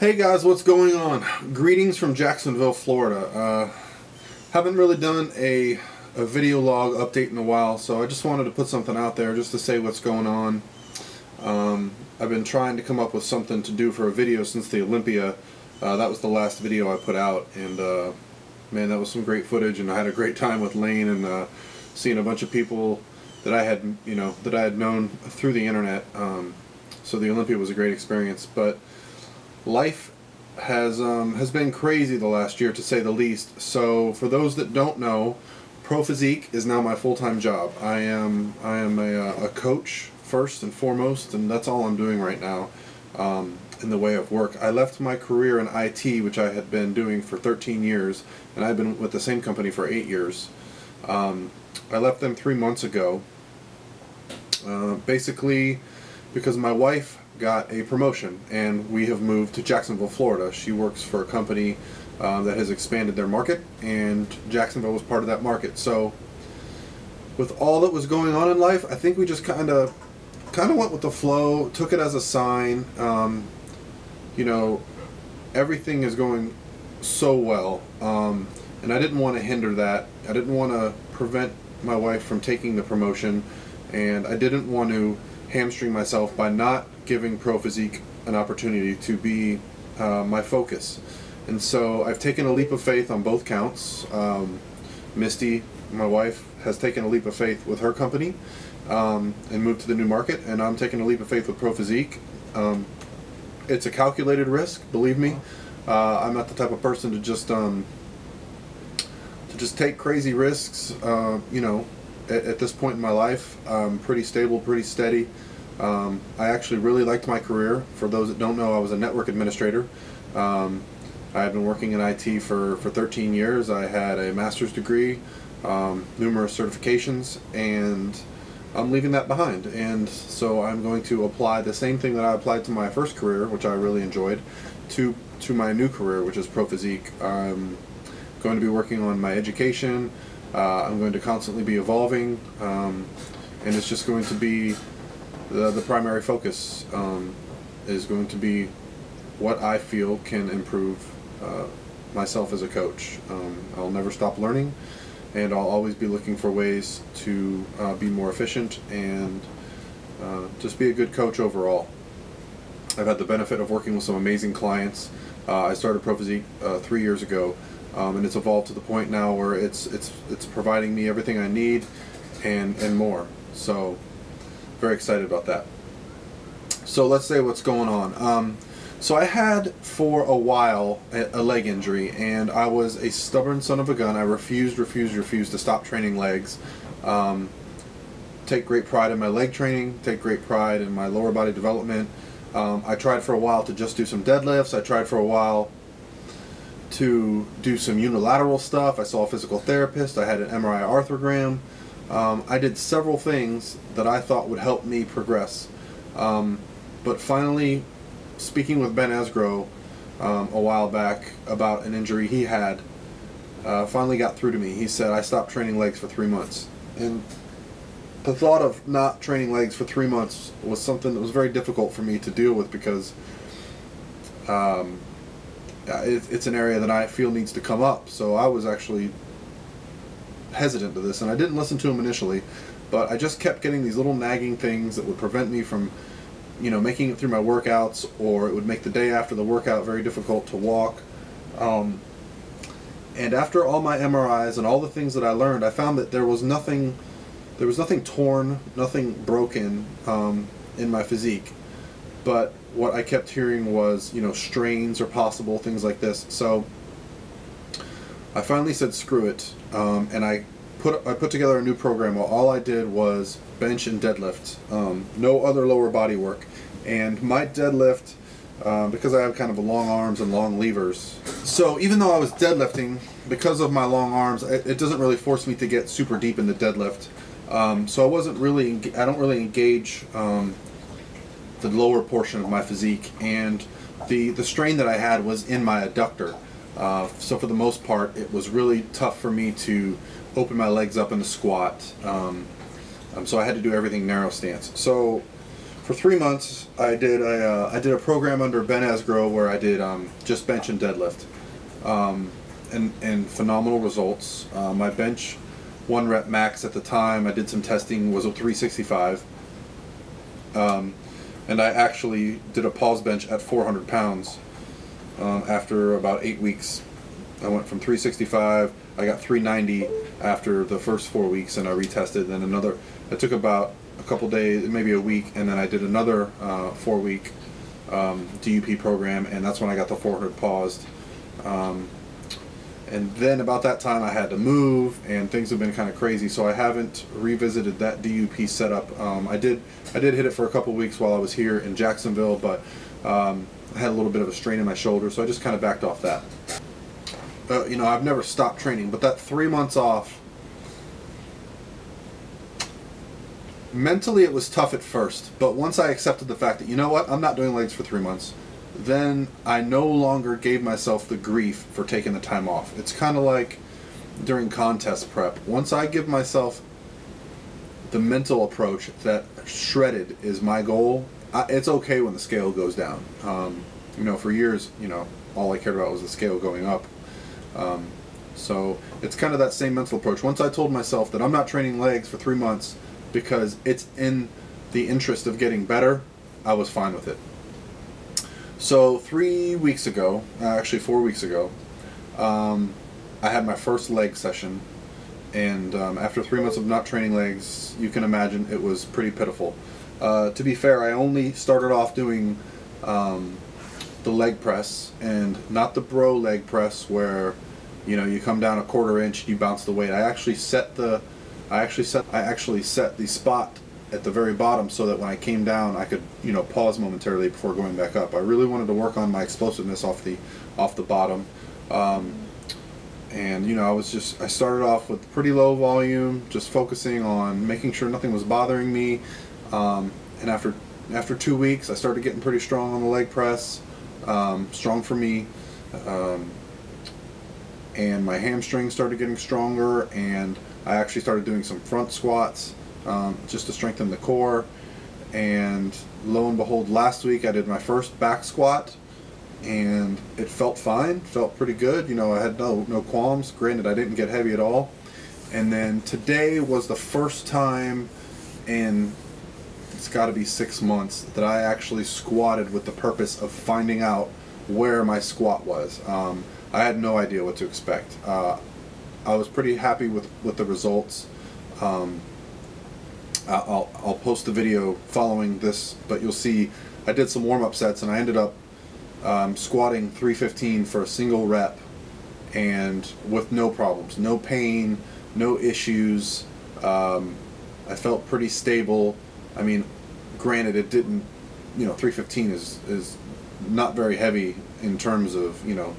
Hey guys, what's going on? Greetings from Jacksonville, Florida. Haven't really done a video log update in a while, so I just wanted to put something out there just to say what's going on. I've been trying to come up with something to do for a video since the Olympia. That was the last video I put out, and man, that was some great footage, and I had a great time with Lane and seeing a bunch of people that I had known through the internet. So the Olympia was a great experience, but life has been crazy the last year, to say the least. So for those that don't know, Pro Physique is now my full-time job. I am a coach first and foremost, and that's all I'm doing right now in the way of work. I left my career in IT, which I had been doing for 13 years, and I've been with the same company for 8 years. I left them 3 months ago, basically because my wife got a promotion and we have moved to Jacksonville, Florida. She works for a company that has expanded their market, and Jacksonville was part of that market. So with all that was going on in life, I think we just kind of went with the flow, took it as a sign. You know, everything is going so well, and I didn't want to hinder that. I didn't want to prevent my wife from taking the promotion, and I didn't want to hamstring myself by not giving Pro Physique an opportunity to be my focus. And so I've taken a leap of faith on both counts. Misty, my wife, has taken a leap of faith with her company and moved to the new market, and I'm taking a leap of faith with Pro Physique. It's a calculated risk, believe me. I'm not the type of person to just take crazy risks. You know, at this point in my life, I'm pretty stable, pretty steady. I actually really liked my career. For those that don't know, I was a network administrator. I had been working in IT for 13 years. I had a master's degree, numerous certifications, and I'm leaving that behind. And so I'm going to apply the same thing that I applied to my first career, which I really enjoyed, to my new career, which is Pro Physique. I'm going to be working on my education. I'm going to constantly be evolving, and it's just going to be the primary focus is going to be what I feel can improve myself as a coach. I'll never stop learning, and I'll always be looking for ways to be more efficient and just be a good coach overall. I've had the benefit of working with some amazing clients. I started Pro Physique 3 years ago, and it's evolved to the point now where it's providing me everything I need and more. So very excited about that. So let's say what's going on. So I had for a while a leg injury, and I was a stubborn son of a gun. I refused to stop training legs. Take great pride in my leg training, take great pride in my lower body development. I tried for a while to just do some deadlifts. I tried for a while to do some unilateral stuff. I saw a physical therapist. I had an MRI arthrogram. I did several things that I thought would help me progress. But finally, speaking with Ben Esgro a while back about an injury he had, finally got through to me. He said, I stopped training legs for 3 months. And the thought of not training legs for 3 months was something that was very difficult for me to deal with, because it's an area that I feel needs to come up. So I was actually hesitant to this, and I didn't listen to him initially, but I just kept getting these little nagging things that would prevent me from, you know, making it through my workouts, or it would make the day after the workout very difficult to walk. And after all my MRIs and all the things that I learned, I found that there was nothing torn, nothing broken in my physique. But what I kept hearing was, you know, strains are possible, things like this. So I finally said screw it, and I put together a new program. All I did was bench and deadlift, no other lower body work. And my deadlift, because I have kind of long arms and long levers, so even though I was deadlifting, because of my long arms, it doesn't really force me to get super deep in the deadlift. So I don't really engage the lower portion of my physique, and the strain that I had was in my adductor. So for the most part, it was really tough for me to open my legs up in the squat. So I had to do everything narrow stance. So For 3 months, I did a program under Ben Asgrow where I did just bench and deadlift, and phenomenal results. My bench 1 rep max at the time, I did some testing, was a 365, and I actually did a pause bench at 400 pounds after about 8 weeks. I went from 365, I got 390 after the first 4 weeks, and I retested. Then it took about a couple days, maybe a week, and then I did another 4-week DUP program, and that's when I got the 400 paused. And then about that time I had to move, and things have been kind of crazy, so I haven't revisited that DUP setup. I did hit it for a couple weeks while I was here in Jacksonville, but I had a little bit of a strain in my shoulder, so I just kind of backed off that. You know, I've never stopped training, but that 3 months off, mentally it was tough at first, but once I accepted the fact that, you know what, I'm not doing legs for 3 months, then I no longer gave myself the grief for taking the time off. It's kind of like during contest prep. Once I give myself the mental approach that shredded is my goal, it's okay when the scale goes down. You know, for years, you know, all I cared about was the scale going up. So it's kind of that same mental approach. Once I told myself that I'm not training legs for 3 months because it's in the interest of getting better, I was fine with it. So 3 weeks ago, actually 4 weeks ago, I had my first leg session, and after 3 months of not training legs, you can imagine it was pretty pitiful. To be fair, I only started off doing the leg press, and not the bro leg press where, you know, you come down a 1/4 inch and you bounce the weight. I actually set the spot at the very bottom so that when I came down I could, you know, pause momentarily before going back up. I really wanted to work on my explosiveness off the bottom, and you know, I started off with pretty low volume, just focusing on making sure nothing was bothering me, and after 2 weeks I started getting pretty strong on the leg press, strong for me, and my hamstrings started getting stronger, and I actually started doing some front squats just to strengthen the core. And lo and behold, last week I did my first back squat, and it felt fine, felt pretty good. You know, I had no qualms. Granted, I didn't get heavy at all. And then today was the first time in, it's got to be 6 months, that I actually squatted with the purpose of finding out where my squat was. I had no idea what to expect. I was pretty happy with the results. I'll post the video following this, but you'll see I did some warm-up sets, and I ended up squatting 315 for a single rep, and with no problems, no pain, no issues. I felt pretty stable. I mean, granted, it didn't, you know, 315 is not very heavy in terms of, you know,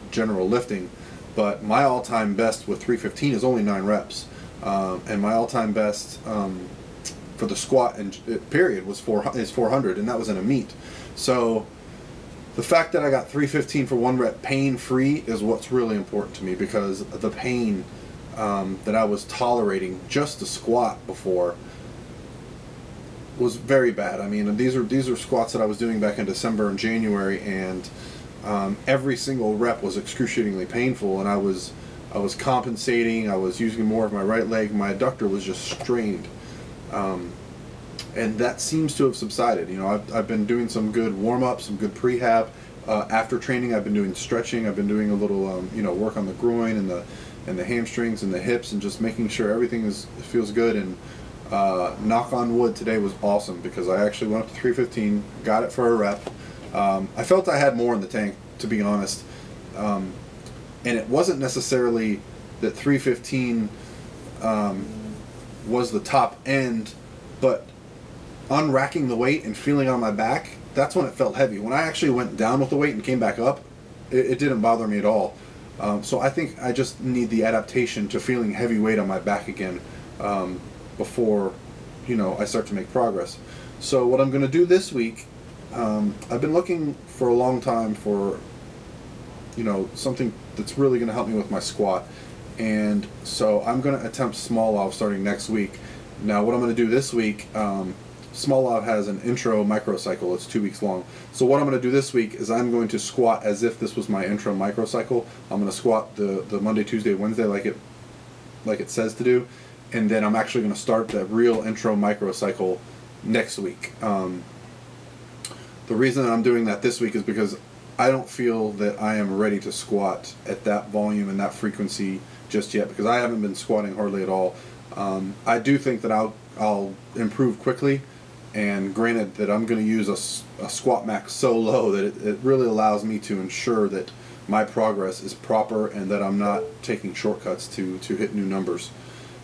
general lifting, but my all-time best with 315 is only 9 reps, and my all-time best for the squat and period is 400, and that was in a meet. So the fact that I got 315 for 1 rep pain-free is what's really important to me, because the pain that I was tolerating just to squat before was very bad. I mean, these are squats that I was doing back in December and January, and every single rep was excruciatingly painful, and I was compensating. I was using more of my right leg. My adductor was just strained, and that seems to have subsided. You know, I've been doing some good warm-up, some good prehab. After training, I've been doing stretching. I've been doing a little you know, work on the groin and the hamstrings and the hips, and just making sure everything feels good. And knock on wood, today was awesome, because I actually went up to 315, got it for a rep. I felt I had more in the tank, to be honest, and it wasn't necessarily that 315 was the top end, but unracking the weight and feeling on my back, that's when it felt heavy. When I actually went down with the weight and came back up, it didn't bother me at all. So I think I just need the adaptation to feeling heavy weight on my back again before, you know, I start to make progress. So what I'm going to do this week, I've been looking for a long time for, you know, something that's really going to help me with my squat, and so I'm going to attempt Smolov starting next week. Now what I'm going to do this week, Smolov has an intro microcycle. It's 2 weeks long. So what I'm going to do this week is I'm going to squat as if this was my intro microcycle. I'm going to squat the Monday, Tuesday, Wednesday like it says to do, and then I'm actually going to start the real intro microcycle next week. The reason that I'm doing that this week is because I don't feel that I am ready to squat at that volume and that frequency just yet, because I haven't been squatting hardly at all. I do think that I'll improve quickly, and granted that I'm going to use a squat max so low that it really allows me to ensure that my progress is proper and that I'm not taking shortcuts to hit new numbers.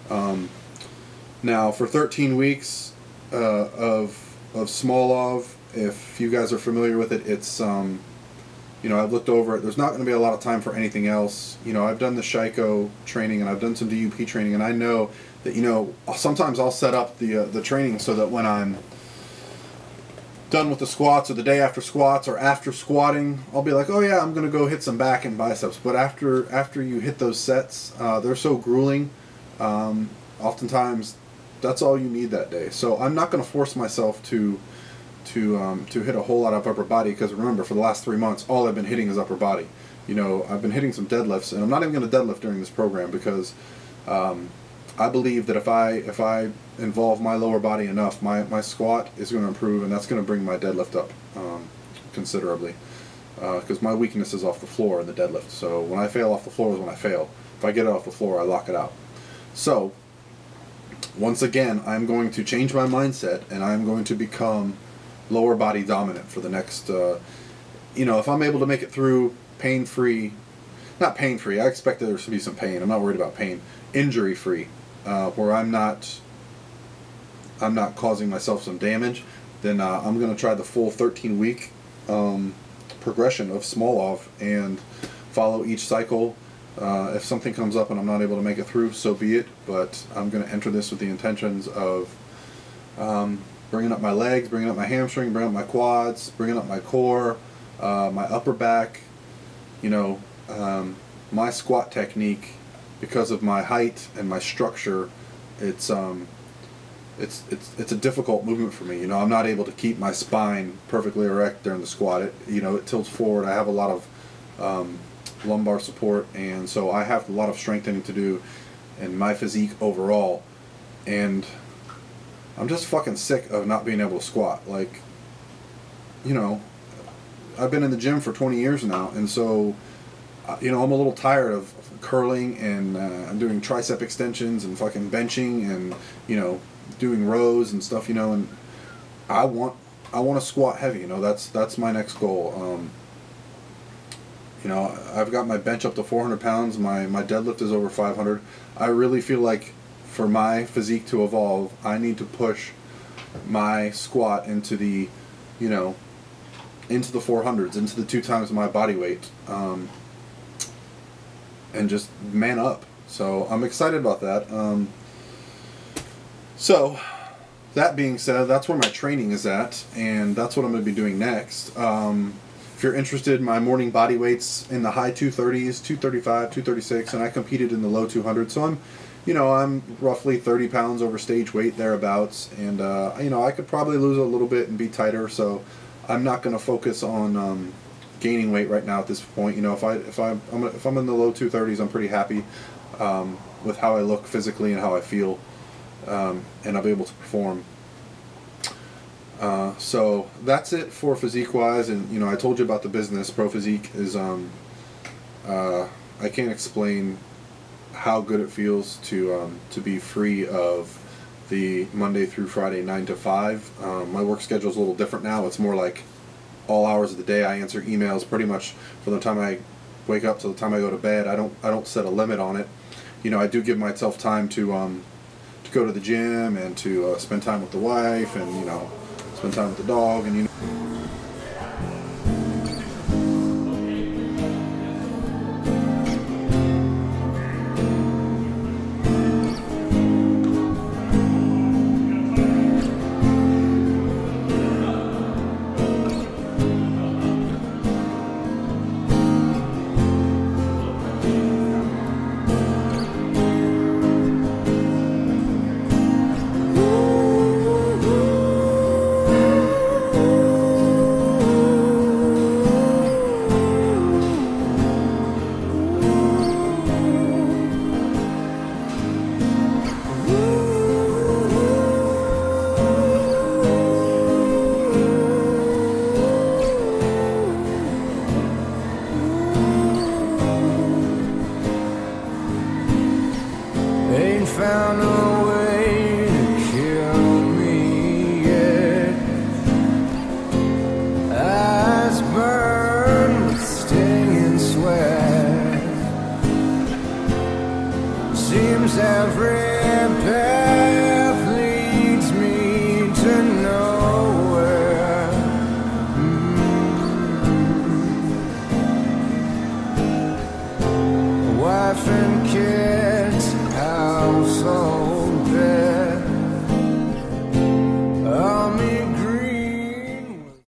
Now for 13 weeks of Smolov, if you guys are familiar with it, it's you know, I've looked over it. There's not going to be a lot of time for anything else. You know, I've done the Shaiko training and I've done some DUP training, and I know that, you know, sometimes I'll set up the training so that when I'm done with the squats or the day after squats or after squatting, I'll be like, oh yeah, I'm going to go hit some back and biceps. But after you hit those sets, they're so grueling. Oftentimes, that's all you need that day. So I'm not going to force myself to hit a whole lot of upper body, because remember, for the last 3 months, all I've been hitting is upper body. You know, I've been hitting some deadlifts, and I'm not even going to deadlift during this program because I believe that if I involve my lower body enough, my squat is going to improve, and that's going to bring my deadlift up considerably. Because my weakness is off the floor in the deadlift. So when I fail off the floor is when I fail. If I get it off the floor, I lock it out. So once again, I'm going to change my mindset, and I'm going to become lower body dominant for the next, you know, if I'm able to make it through pain-free, not pain-free, I expect there to be some pain, I'm not worried about pain, injury-free, where I'm not causing myself some damage, then I'm going to try the full 13-week progression of Smolov and follow each cycle. If something comes up and I'm not able to make it through, so be it, but I'm going to enter this with the intentions of bringing up my legs, bringing up my hamstring, bringing up my quads, bringing up my core, my upper back. You know, my squat technique, because of my height and my structure, it's a difficult movement for me. You know, I'm not able to keep my spine perfectly erect during the squat. It tilts forward. I have a lot of lumbar support, and so I have a lot of strengthening to do in my physique overall, and I'm just fucking sick of not being able to squat. Like, you know, I've been in the gym for 20 years now, and so, you know, I'm a little tired of curling, and I'm doing tricep extensions and fucking benching and, you know, doing rows and stuff, you know, and I want to squat heavy, you know, that's my next goal. You know, I've got my bench up to 400 pounds, my deadlift is over 500. I really feel like for my physique to evolve, I need to push my squat into the, you know, into the 400s, into the 2 times my body weight, and just man up. So I'm excited about that. So that being said, that's where my training is at, and that's what I'm going to be doing next. If you're interested, my morning body weight's in the high 230s, 235, 236, and I competed in the low 200s, so I'm roughly 30 pounds over stage weight, thereabouts, and you know, I could probably lose a little bit and be tighter, so I'm not going to focus on gaining weight right now at this point. You know, if I'm in the low 230s, I'm pretty happy with how I look physically and how I feel, and I'll be able to perform. So that's it for physique wise, and you know, I told you about the business. Pro Physique is I can't explain how good it feels to be free of the Monday through Friday 9 to 5. My work schedule is a little different now. It's more like all hours of the day. I answer emails pretty much from the time I wake up to the time I go to bed. I don't set a limit on it. You know, I do give myself time to go to the gym and to spend time with the wife, and you know, spend time with the dog, and you know. ain't found a way to kill me yet. Eyes burn with stinging sweat. Seems every path leads me to nowhere. Wife and kids, household bills.